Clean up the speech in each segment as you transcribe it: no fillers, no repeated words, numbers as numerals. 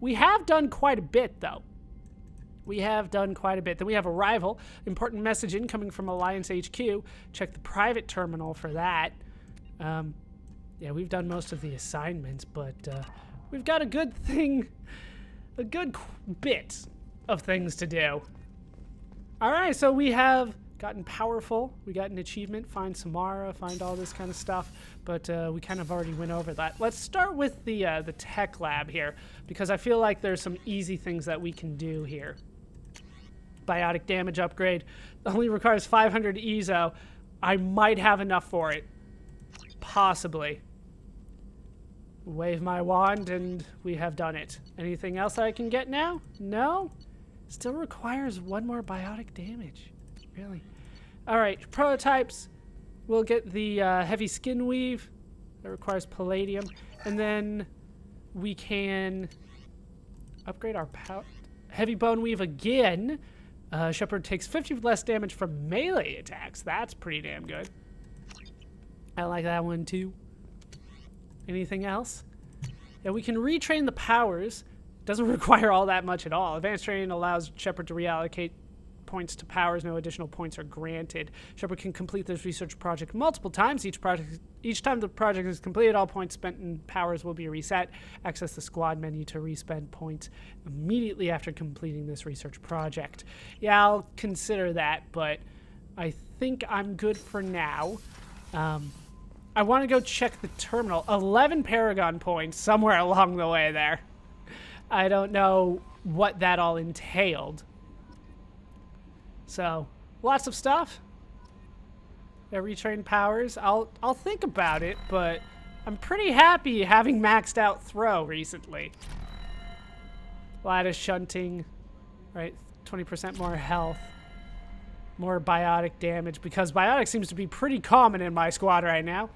We have done quite a bit, though. We have done quite a bit. Then we have Arrival. Important message incoming from Alliance HQ. Check the private terminal for that. Yeah, we've done most of the assignments, but we've got a good bit of things to do. All right, so we have gotten powerful. We got an achievement, find Samara, find all this kind of stuff, but we kind of already went over that. Let's start with the tech lab here, because I feel like there's some easy things that we can do here. Biotic damage upgrade only requires 500 EZO. I might have enough for it. Possibly. Wave my wand and we have done it. Anything else I can get now? No? Still requires one more biotic damage. Really? Alright, prototypes. We'll get the heavy skin weave. That requires palladium. And then we can upgrade our heavy bone weave again. Shepard takes 50 less damage from melee attacks. That's pretty damn good. I like that one too. Anything else? Yeah, we can retrain the powers. Doesn't require all that much at all. Advanced training allows Shepard to reallocate points to powers. No additional points are granted. Shepard can complete this research project multiple times. Each time the project is completed, all points spent in powers will be reset. Access the squad menu to respend points immediately after completing this research project. Yeah, I'll consider that, but I think I'm good for now. I want to go check the terminal. 11 Paragon points somewhere along the way there. I don't know what that all entailed. So, lots of stuff. Yeah, retrain powers. I'll think about it, but I'm pretty happy having maxed out throw recently. Lattice shunting, right? 20% more health. More biotic damage, because biotic seems to be pretty common in my squad right now.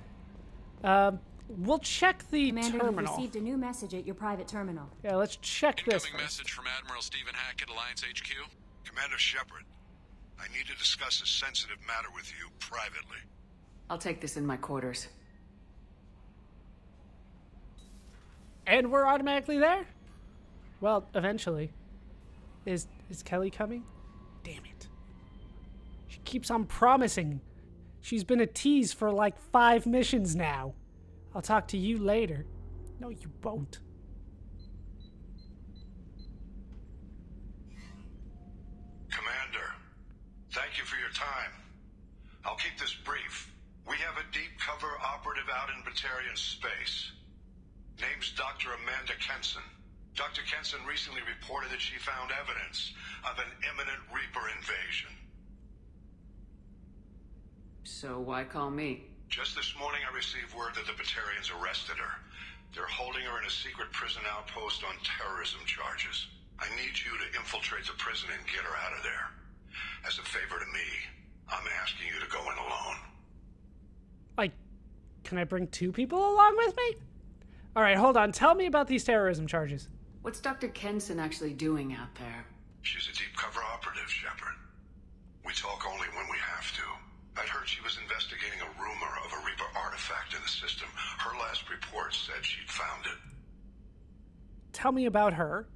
We'll check the Commander, terminal. You've received a new message at your private terminal. Yeah, let's check this. Incoming message from Admiral Stephen Hackett, Alliance HQ. Commander Shepard, I need to discuss a sensitive matter with you privately. I'll take this in my quarters. And we're automatically there? Well, eventually. Is Kelly coming? Damn it. She keeps on promising. She's been a tease for like 5 missions now. I'll talk to you later. No, you won't. Commander, thank you for your time. I'll keep this brief. We have a deep cover operative out in Batarian space. Name's Dr. Amanda Kenson. Dr. Kenson recently reported that she found evidence of an imminent Reaper invasion. So why call me? Just this morning I received word that the Batarians arrested her. They're holding her in a secret prison outpost on terrorism charges. I need you to infiltrate the prison and get her out of there. As a favor to me, I'm asking you to go in alone. Like, can I bring 2 people along with me? Alright, hold on. Tell me about these terrorism charges. What's Dr. Kenson actually doing out there? She's a deep cover operative, Shepard. We talk only when we have to. I'd heard she was investigating a rumor of a Reaper artifact in the system. Her last report said she'd found it. Tell me about her.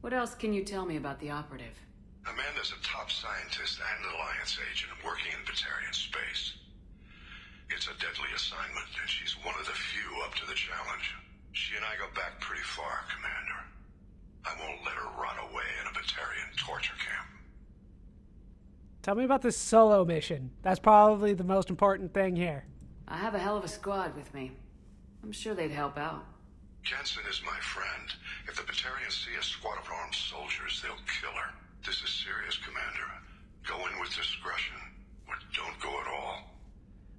What else can you tell me about the operative? Amanda's a top scientist and Alliance agent working in Batarian space. It's a deadly assignment, and she's one of the few up to the challenge. She and I go back pretty far, Commander. I won't let her rot away in a Batarian torture camp. Tell me about this solo mission. That's probably the most important thing here. I have a hell of a squad with me. I'm sure they'd help out. Kenson is my friend. If the Batarians see a squad of armed soldiers, they'll kill her. This is serious, Commander. Go in with discretion, or don't go at all.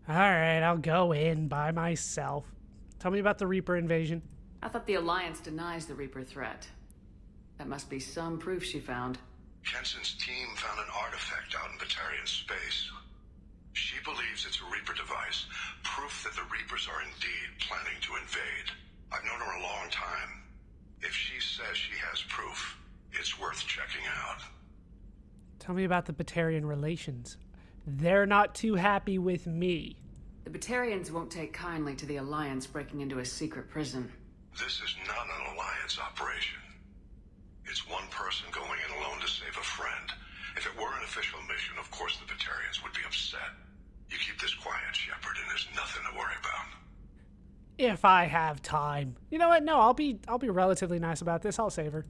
Alright, I'll go in by myself. Tell me about the Reaper invasion. I thought the Alliance denies the Reaper threat. That must be some proof she found. Kenson's team found an artifact out in Batarian space. She believes it's a Reaper device, proof that the Reapers are indeed planning to invade. I've known her a long time. If she says she has proof, it's worth checking out. Tell me about the Batarian relations. They're not too happy with me. The Batarians won't take kindly to the Alliance breaking into a secret prison. This is not an Alliance operation. set. You keep this quiet, Shepard, and there's nothing to worry about. If I have time. You know what? No, I'll be relatively nice about this. I'll save her.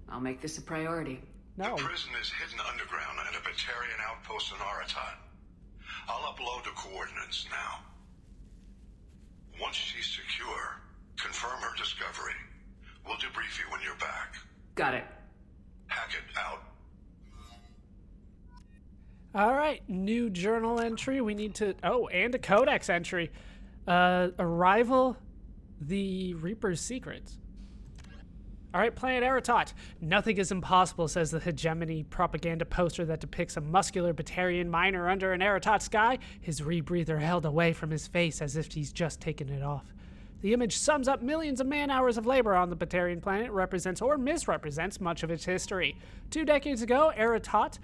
I'll make this a priority. No. The prison is hidden underground at a Batarian outpost in Aratat. I'll upload the coordinates now. Once she's secure, confirm her discovery. We'll debrief you when you're back. Got it. Hackett out. All right, new journal entry. We need to... Oh, and a codex entry. Arrival, the Reaper's secrets. All right, Planet Aratot. Nothing is impossible, says the hegemony propaganda poster that depicts a muscular Batarian miner under an Aratot sky, his rebreather held away from his face as if he's just taken it off. The image sums up millions of man-hours of labor on the Batarian planet, represents or misrepresents much of its history. 2 decades ago, Aratot,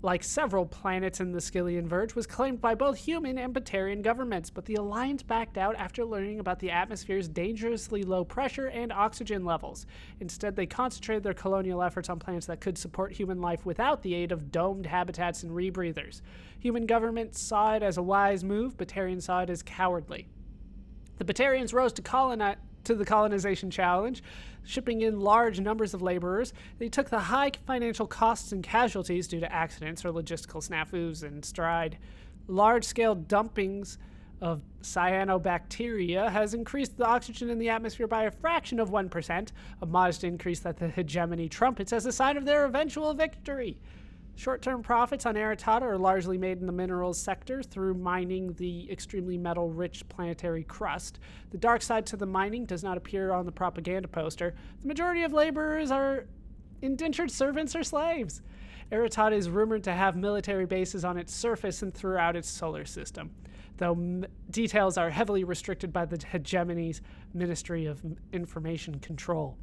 like several planets in the Skyllian Verge, was claimed by both human and Batarian governments, but the Alliance backed out after learning about the atmosphere's dangerously low pressure and oxygen levels. Instead, they concentrated their colonial efforts on planets that could support human life without the aid of domed habitats and rebreathers. Human governments saw it as a wise move, Batarians saw it as cowardly. The Batarians rose to the colonization challenge, shipping in large numbers of laborers. They took the high financial costs and casualties due to accidents or logistical snafus in stride. Large-scale dumpings of cyanobacteria has increased the oxygen in the atmosphere by a fraction of 1%, a modest increase that the hegemony trumpets as a sign of their eventual victory. Short-term profits on Aratot are largely made in the minerals sector through mining the extremely metal-rich planetary crust. The dark side to the mining does not appear on the propaganda poster. The majority of laborers are indentured servants or slaves. Aratot is rumored to have military bases on its surface and throughout its solar system, though details are heavily restricted by the hegemony's Ministry of Information Control.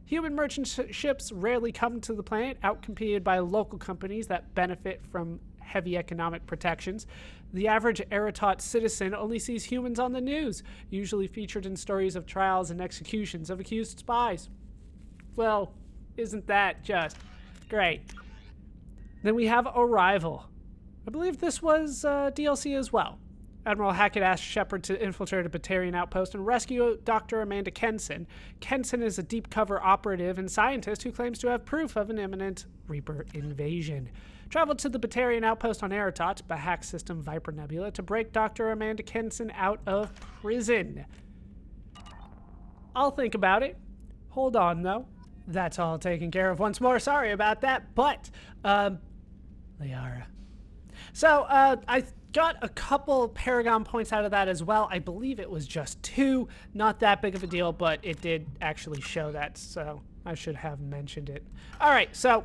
Human merchant ships rarely come to the planet, outcompeted by local companies that benefit from heavy economic protections. The average Aratot citizen only sees humans on the news, usually featured in stories of trials and executions of accused spies. Well, isn't that just great? Then we have Arrival. I believe this was DLC as well. Admiral Hackett asked Shepard to infiltrate a Batarian outpost and rescue Dr. Amanda Kenson. Kenson is a deep cover operative and scientist who claims to have proof of an imminent Reaper invasion. Traveled to the Batarian outpost on Aratot, Bahak System Viper Nebula, to break Dr. Amanda Kenson out of prison. I'll think about it. Hold on, though. That's all taken care of once more. Sorry about that, but, Liara. So, I got a couple Paragon points out of that as well. I believe it was just 2. Not that big of a deal, but it did actually show that, so I should have mentioned it. All right, so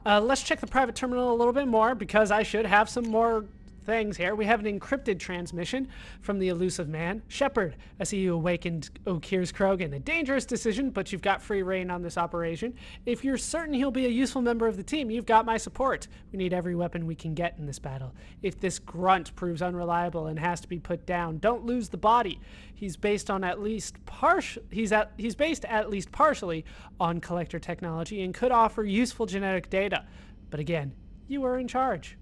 let's check the private terminal a little bit more because I should have some more things here. We have an encrypted transmission from the elusive man. Shepard, I see you awakened O'Kear's Krogan. A dangerous decision, but you've got free reign on this operation. If you're certain he'll be a useful member of the team, you've got my support. We need every weapon we can get in this battle. If this grunt proves unreliable and has to be put down, don't lose the body. He's based at least partially on collector technology and could offer useful genetic data. But again, you are in charge.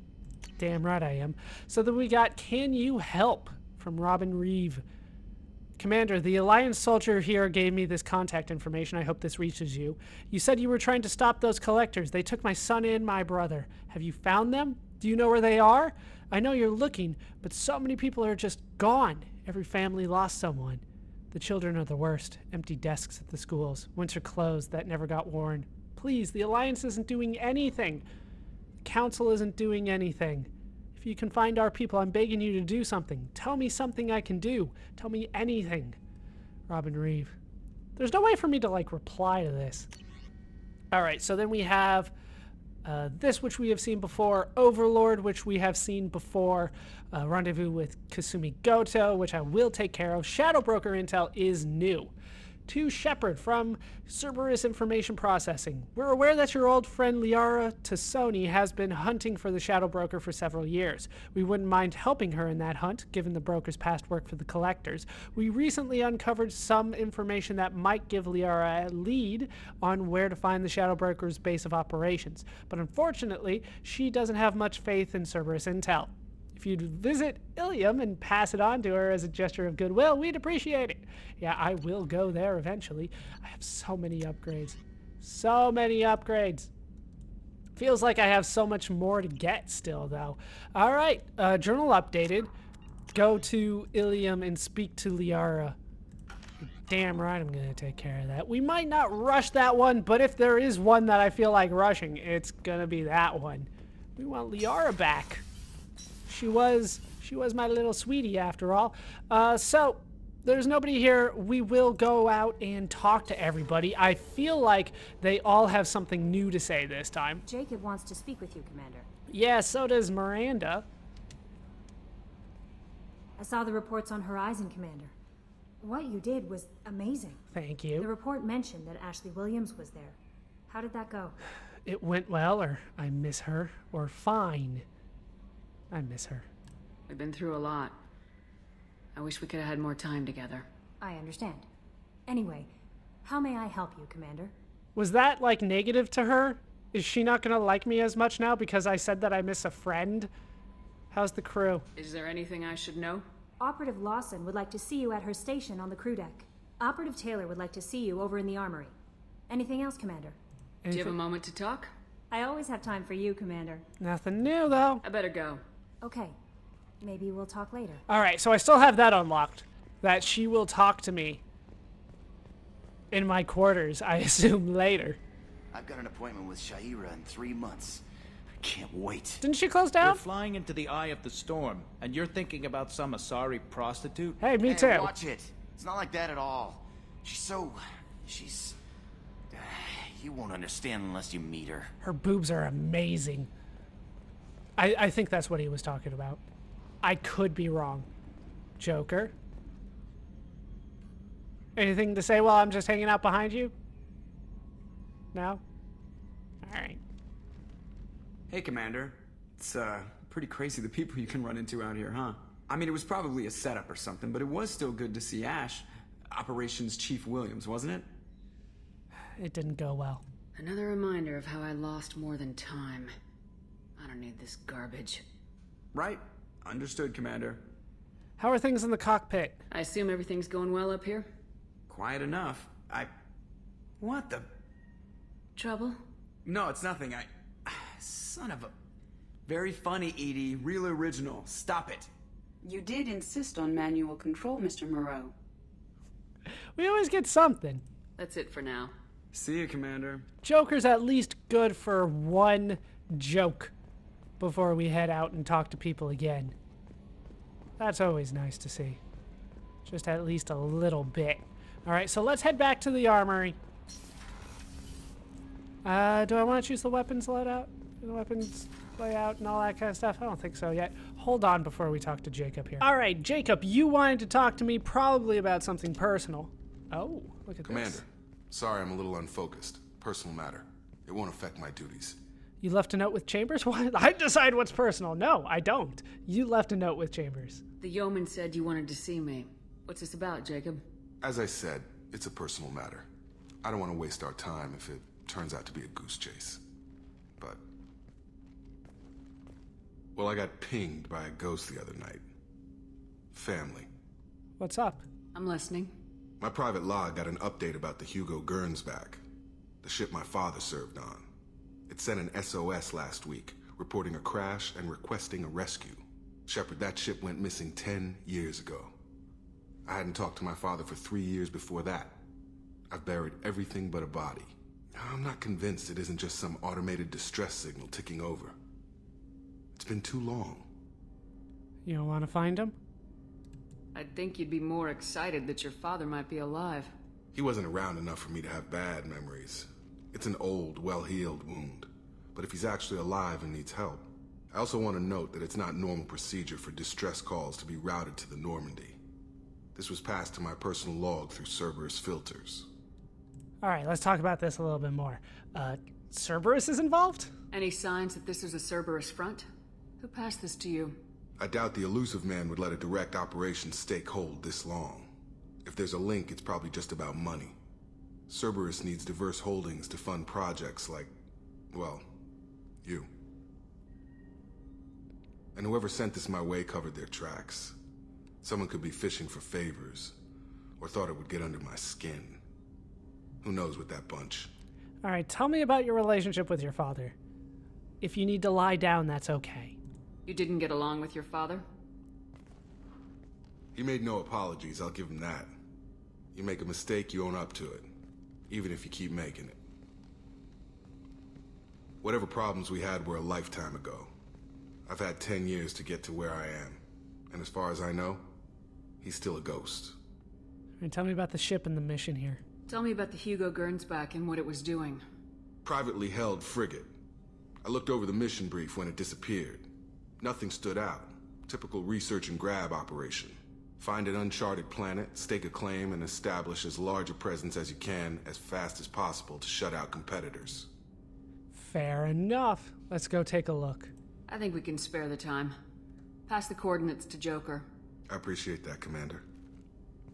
Damn right I am. So then we got Can You Help from Robin Reeve. Commander, the Alliance soldier here gave me this contact information. I hope this reaches you. You said you were trying to stop those collectors. They took my son and my brother. Have you found them? Do you know where they are? I know you're looking, but so many people are just gone. Every family lost someone. The children are the worst. Empty desks at the schools. Winter clothes that never got worn. Please, the Alliance isn't doing anything. Council isn't doing anything. If you can find our people, I'm begging you to do something. Tell me something I can do. Tell me anything. Robin Reeve. There's no way for me to, reply to this. All right, so then we have this, which we have seen before. Overlord, which we have seen before. Rendezvous with Kasumi Goto, which I will take care of. Shadow Broker intel is new. To Shepard from Cerberus Information Processing. We're aware that your old friend Liara Tassoni has been hunting for the Shadow Broker for several years. We wouldn't mind helping her in that hunt, given the broker's past work for the Collectors. We recently uncovered some information that might give Liara a lead on where to find the Shadow Broker's base of operations. But unfortunately, she doesn't have much faith in Cerberus intel. If you'd visit Ilium and pass it on to her as a gesture of goodwill, we'd appreciate it. Yeah, I will go there eventually. I have so many upgrades. So many upgrades. Feels like I have so much more to get still, though. All right, journal updated. Go to Ilium and speak to Liara. Damn right I'm going to take care of that. We might not rush that one, but if there is one that I feel like rushing, it's going to be that one. We want Liara back. She was my little sweetie after all. So there's nobody here. We will go out and talk to everybody. I feel like they all have something new to say this time. Jacob wants to speak with you, Commander. Yeah, so does Miranda. I saw the reports on Horizon, Commander. What you did was amazing. Thank The you. report mentioned that Ashley Williams was there. How did that go? It went well, or I miss her, or fine. I miss her. We've been through a lot. I wish we could have had more time together. I understand. Anyway, how may I help you, Commander? Was that, like, negative to her? Is she not gonna like me as much now because I said that I miss a friend? How's the crew? Is there anything I should know? Operative Lawson would like to see you at her station on the crew deck. Operative Taylor would like to see you over in the armory. Anything else, Commander? Do you have a moment to talk? I always have time for you, Commander. Nothing new, though. I better go. Okay. Maybe we'll talk later. Alright, so I still have that unlocked. That she will talk to me in my quarters, I assume, later. I've got an appointment with Shaira in 3 months. I can't wait. Didn't she close We're down? flying into the eye of the storm, and you're thinking about some Asari prostitute? Hey, me Hey, too. watch it. It's not like that at all. She's... You won't understand unless you meet her. Her boobs are amazing. I think that's what he was talking about. I could be wrong. Joker? Anything to say while I'm just hanging out behind you? No? Alright. Hey, Commander. It's, pretty crazy the people you can run into out here, huh? I mean, it was probably a setup or something, but it was still good to see Ash. Operations Chief Williams, wasn't it? It didn't go well. Another reminder of how I lost more than time. I don't need this garbage. Right. Understood, Commander. How are things in the cockpit? I assume everything's going well up here? Quiet enough. What the... Trouble? No, it's nothing. Son of a... Very funny, Edie. Real original. Stop it. You did insist on manual control, Mr. Moreau. We always get something. That's it for now. See you, Commander. Joker's at least good for one joke before we head out and talk to people again. That's always nice to see. Just at least a little bit. Alright, so let's head back to the armory. Do I want to choose the weapons loadout? The weapons layout and all that kind of stuff? I don't think so yet. Hold on before we talk to Jacob here. Alright, Jacob, you wanted to talk to me probably about something personal. Oh, look at Commander, this. sorry I'm a little unfocused. Personal matter. It won't affect my duties. You left a note with Chambers? What? I decide what's personal. No, I don't. You left a note with Chambers. The yeoman said you wanted to see me. What's this about, Jacob? As I said, it's a personal matter. I don't want to waste our time if it turns out to be a goose chase. But... well, I got pinged by a ghost the other night. Family. What's up? I'm listening. My private log got an update about the Hugo Gernsback, the ship my father served on. It sent an SOS last week, reporting a crash and requesting a rescue. Shepard, that ship went missing 10 years ago. I hadn't talked to my father for 3 years before that. I've buried everything but a body. I'm not convinced it isn't just some automated distress signal ticking over. It's been too long. You don't want to find him? I'd think you'd be more excited that your father might be alive. He wasn't around enough for me to have bad memories. It's an old, well-healed wound. But if he's actually alive and needs help, I also want to note that it's not normal procedure for distress calls to be routed to the Normandy. This was passed to my personal log through Cerberus filters. Alright, let's talk about this a little bit more. Cerberus is involved? Any signs that this is a Cerberus front? Who passed this to you? I doubt the elusive man would let a direct operation stake hold this long. If there's a link, it's probably just about money. Cerberus needs diverse holdings to fund projects like, well, you. And whoever sent this my way covered their tracks. Someone could be fishing for favors, or thought it would get under my skin. Who knows with that bunch? All right, tell me about your relationship with your father. If you need to lie down, that's okay. You didn't get along with your father? He made no apologies, I'll give him that. You make a mistake, you own up to it. Even if you keep making it. Whatever problems we had were a lifetime ago. I've had 10 years to get to where I am. And as far as I know, he's still a ghost. And tell me about the ship and the mission here. Tell me about the Hugo Gernsback and what it was doing. Privately held frigate. I looked over the mission brief when it disappeared. Nothing stood out. Typical research and grab operation. Find an uncharted planet, stake a claim, and establish as large a presence as you can as fast as possible to shut out competitors. Fair enough. Let's go take a look. I think we can spare the time. Pass the coordinates to Joker. I appreciate that, Commander.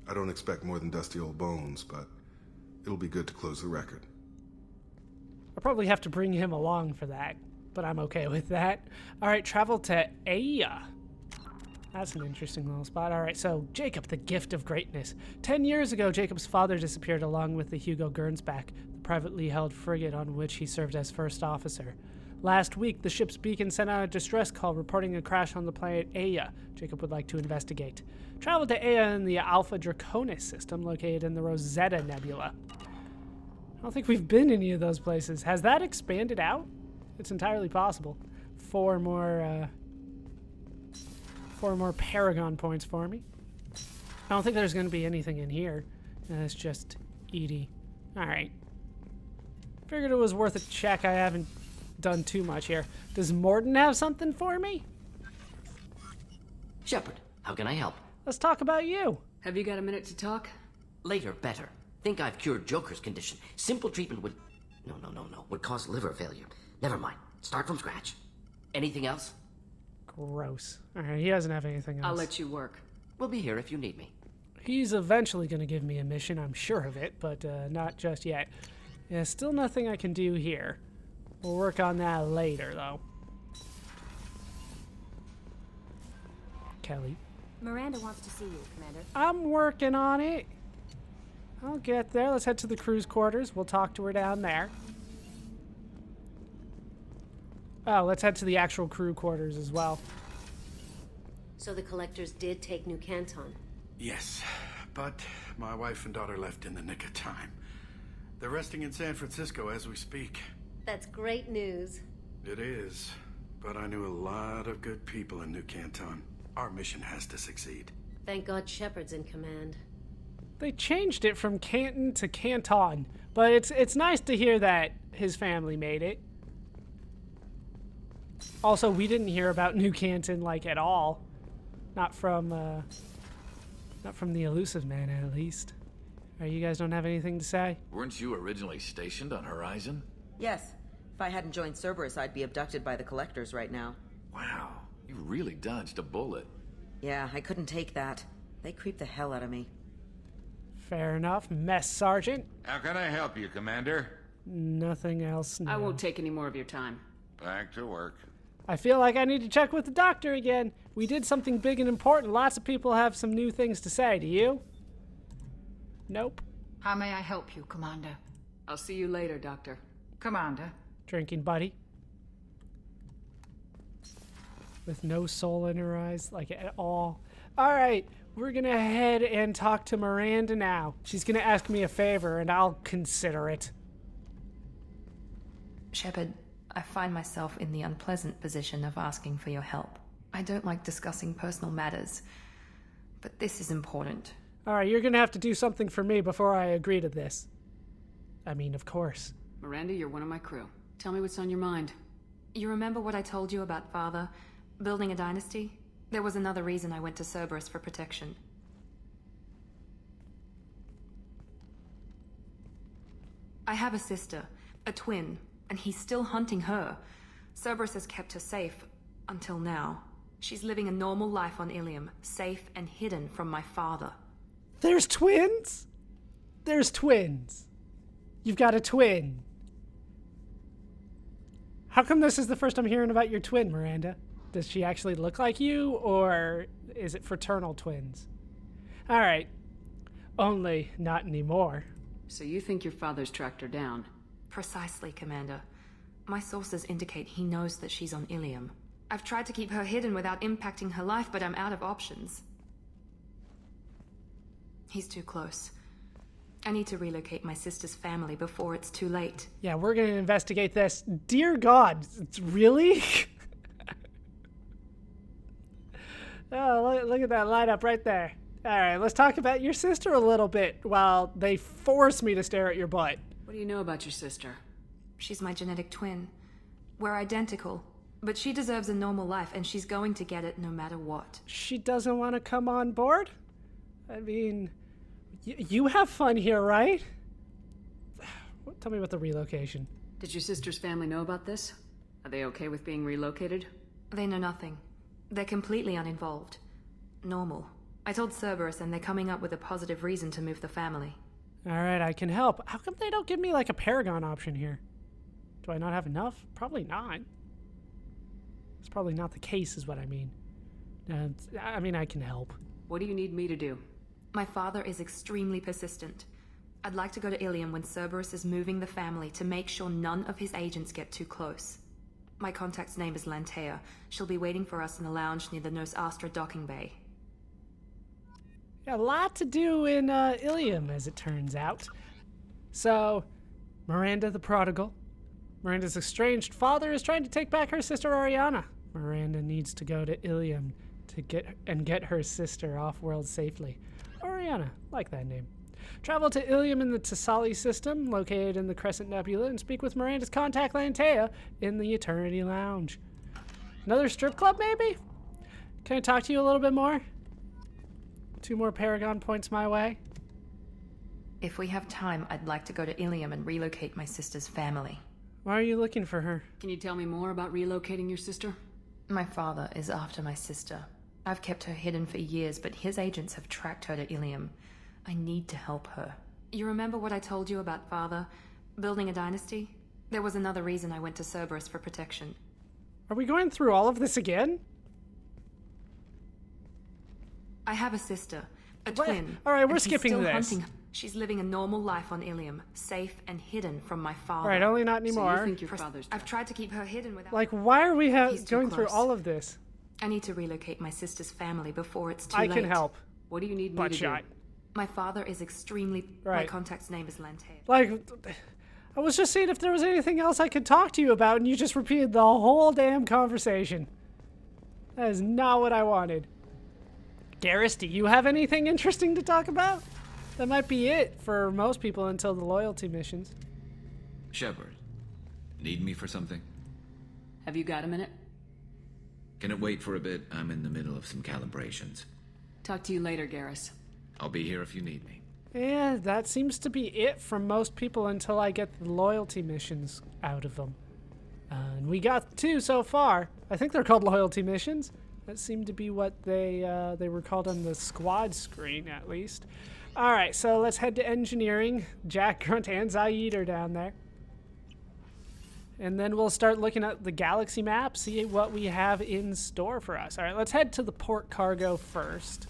I don't expect more than dusty old bones, but it'll be good to close the record. I'll probably have to bring him along for that, but I'm okay with that. All right, travel to Aya. That's an interesting little spot. All right, so Jacob, the gift of greatness. 10 years ago, Jacob's father disappeared along with the Hugo Gernsback, the privately held frigate on which he served as first officer. Last week, the ship's beacon sent out a distress call reporting a crash on the planet Aya. Jacob would like to investigate. Travel to Aya in the Alpha Draconis system located in the Rosetta Nebula. I don't think we've been any of those places. Has that expanded out? It's entirely possible. Four more Paragon points for me. I don't think there's going to be anything in here. It's just Edie. All right. Figured it was worth a check. I haven't done too much here. Does Morden have something for me? Shepard, how can I help? Let's talk about you. Have you got a minute to talk? Later, better. Think I've cured Joker's condition. Simple treatment would... No. Would cause liver failure. Never mind. Start from scratch. Anything else? Gross. All right, he doesn't have anything else. I'll let you work. We'll be here if you need me. He's eventually going to give me a mission, I'm sure of it, but not just yet. Yeah, still nothing I can do here. We'll work on that later, though. Kelly. Miranda wants to see you, Commander. I'm working on it. I'll get there. Let's head to the crew's quarters. We'll talk to her down there. Oh, let's head to the actual crew quarters as well. So the collectors did take New Canton? Yes, but my wife and daughter left in the nick of time. They're resting in San Francisco as we speak. That's great news. It is, but I knew a lot of good people in New Canton. Our mission has to succeed. Thank God Shepard's in command. They changed it from Canton to Canton, but it's nice to hear that his family made it. Also, we didn't hear about New Canton, like, at all. Not from the Elusive Man, at least. You guys don't have anything to say? Weren't you originally stationed on Horizon? Yes. If I hadn't joined Cerberus, I'd be abducted by the Collectors right now. Wow, you really dodged a bullet. Yeah, I couldn't take that. They creeped the hell out of me. Fair enough. Mess Sergeant. How can I help you, Commander? Nothing else. No. I won't take any more of your time. Back to work. I feel like I need to check with the doctor again. We did something big and important. Lots of people have some new things to say. Do you? Nope. How may I help you, Commander? I'll see you later, Doctor. Commander. Drinking buddy. With no soul in her eyes, like, at all. All right, we're gonna head and talk to Miranda now. She's gonna ask me a favor, and I'll consider it. Shepard, I find myself in the unpleasant position of asking for your help. I don't like discussing personal matters, but this is important. All right, you're gonna have to do something for me before I agree to this. I mean, of course. Miranda, you're one of my crew. Tell me what's on your mind. You remember what I told you about Father? Building a dynasty? There was another reason I went to Cerberus for protection. I have a sister, a twin, and he's still hunting her. Cerberus has kept her safe, until now. She's living a normal life on Ilium, safe and hidden from my father. There's twins? There's twins. You've got a twin. How come this is the first I'm hearing about your twin, Miranda? Does she actually look like you, or is it fraternal twins? All right. Only not anymore. So you think your father's tracked her down? Precisely, Commander. My sources indicate he knows that she's on Ilium. I've tried to keep her hidden without impacting her life, but I'm out of options. He's too close. I need to relocate my sister's family before it's too late. Yeah, we're going to investigate this. Dear God, it's really? Oh, look at that lineup right there. All right, let's talk about your sister a little bit while they force me to stare at your butt. What do you know about your sister? She's my genetic twin. We're identical, but she deserves a normal life, and she's going to get it no matter what. She doesn't want to come on board? I mean, you have fun here, right? Tell me about the relocation. Did your sister's family know about this? Are they okay with being relocated? They know nothing. They're completely uninvolved. Normal. I told Cerberus, and they're coming up with a positive reason to move the family. All right, I can help. How come they don't give me like a Paragon option here? Do I not have enough? Probably not. It's probably not the case, is what I mean. I mean, I can help. What do you need me to do? My father is extremely persistent. I'd like to go to Ilium when Cerberus is moving the family to make sure none of his agents get too close. My contact's name is Lantea. She'll be waiting for us in the lounge near the Nos Astra docking bay. Yeah, a lot to do in Ilium, as it turns out. So, Miranda the Prodigal. Miranda's estranged father is trying to take back her sister Oriana. Miranda needs to go to Ilium to get her sister off-world safely. Oriana, like that name. Travel to Ilium in the Tassali system, located in the Crescent Nebula, and speak with Miranda's contact Lantea in the Eternity Lounge. Another strip club, maybe? Can I talk to you a little bit more? 2 more Paragon points my way. If we have time, I'd like to go to Ilium and relocate my sister's family. Why are you looking for her? Can you tell me more about relocating your sister? My father is after my sister. I've kept her hidden for years, but his agents have tracked her to Ilium. I need to help her. You remember what I told you about father? Building a dynasty? There was another reason I went to Cerberus for protection. Are we going through all of this again? I have a sister, a twin. All right, we're and he's skipping still this. Hunting. She's living a normal life on Ilium, safe and hidden from my father. All right, only not anymore. So you think your father's I've tried to keep her hidden without... Like, why are we He's too going through close. all of this? I need to relocate my sister's family before it's too I late. can help. What do you need me Butt to shot. do? My father is extremely... My Right. contact's name is Lantea. Like, I was just seeing if there was anything else I could talk to you about, and you just repeated the whole damn conversation. That is not what I wanted. Garrus, do you have anything interesting to talk about? That might be it for most people until the loyalty missions. Shepard, need me for something? Have you got a minute? Can it wait for a bit? I'm in the middle of some calibrations. Talk to you later, Garrus. I'll be here if you need me. Yeah, that seems to be it from most people until I get the loyalty missions out of them. And we got 2 so far. I think they're called loyalty missions. That seemed to be what they were called on the squad screen, at least. All right, so let's head to engineering. Jack, Grunt, and Zaid are down there. And then we'll start looking at the galaxy map, see what we have in store for us. All right, let's head to the port cargo first.